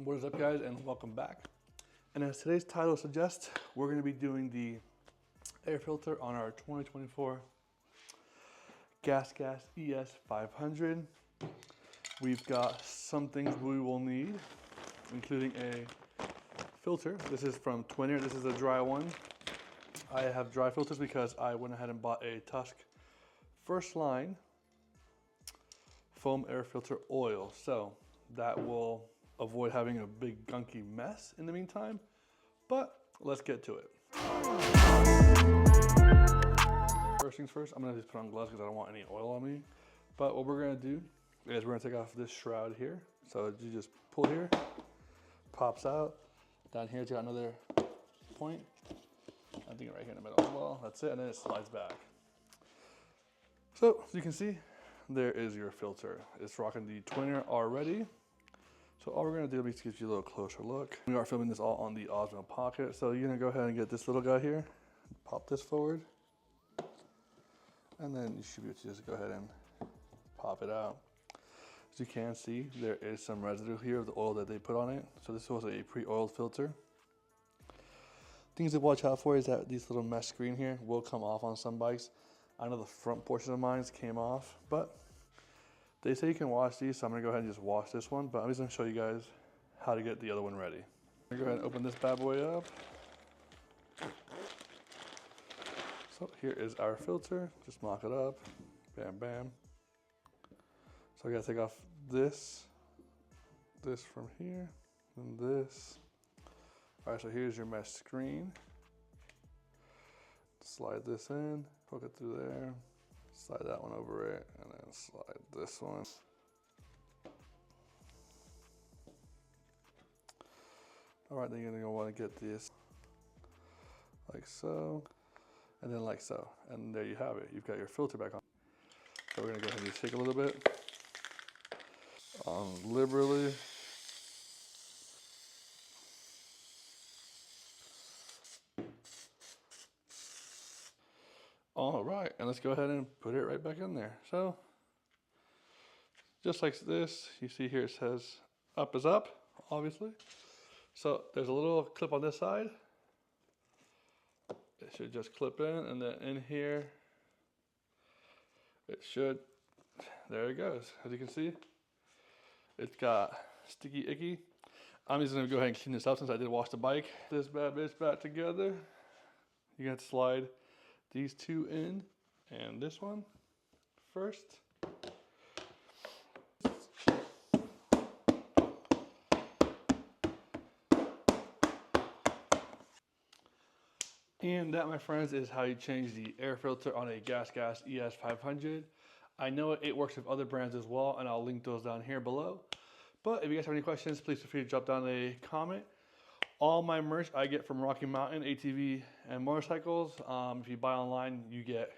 What is up, guys, and welcome back. And as today's title suggests, we're going to be doing the air filter on our 2024 GasGas ES 500. We've got some things we will need, including a filter. This is from Twinner. This is a dry one. I have dry filters because I went ahead and bought a Tusk First Line foam air filter oil. So that will avoid having a big gunky mess in the meantime, but let's get to it. First things first, I'm gonna just put on gloves because I don't want any oil on me. But what we're gonna do is we're gonna take off this shroud here. So you just pull here, pops out. Down here, it's got another point. I think right here in the middle as well. That's it, and then it slides back. So as you can see, there is your filter. It's rocking the Twinner already. So all we're gonna do is give you a little closer look. We are filming this all on the Osmo Pocket. So you're gonna go ahead and get this little guy here, pop this forward, and then you should be able to just go ahead and pop it out. As you can see, there is some residue here of the oil that they put on it. So this was a pre-oiled filter. Things to watch out for is that these little mesh screen here will come off on some bikes. I know the front portion of mine came off, but they say you can wash these, so I'm gonna go ahead and just wash this one, but I'm just gonna show you guys how to get the other one ready. I'm gonna go ahead and open this bad boy up. So here is our filter. Just mock it up, bam, bam. So I gotta take off this from here, and this. All right, so here's your mesh screen. Slide this in, poke it through there. Slide that one over it, and then slide this one. All right, then you're gonna want to get this like so, and then like so. And there you have it. You've got your filter back on. So we're gonna go ahead and just shake a little bit. Liberally. All right, and let's go ahead and put it right back in there. So, just like this, you see here it says up is up, obviously. So there's a little clip on this side. It should just clip in, and then in here, it should, there it goes. As you can see, it's got sticky icky. I'm just gonna go ahead and clean this up since I did wash the bike. This bad bitch back together. You got to slide these two in, and this one first. And that, my friends, is how you change the air filter on a GasGas ES 500. I know it works with other brands as well, and I'll link those down here below. But if you guys have any questions, please feel free to drop down a comment. All my merch I get from Rocky Mountain ATV and motorcycles. If you buy online, you get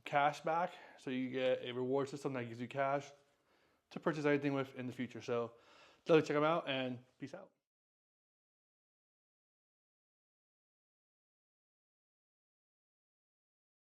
cash back. So you get a reward system that gives you cash to purchase anything with in the future. So definitely check them out, and peace out.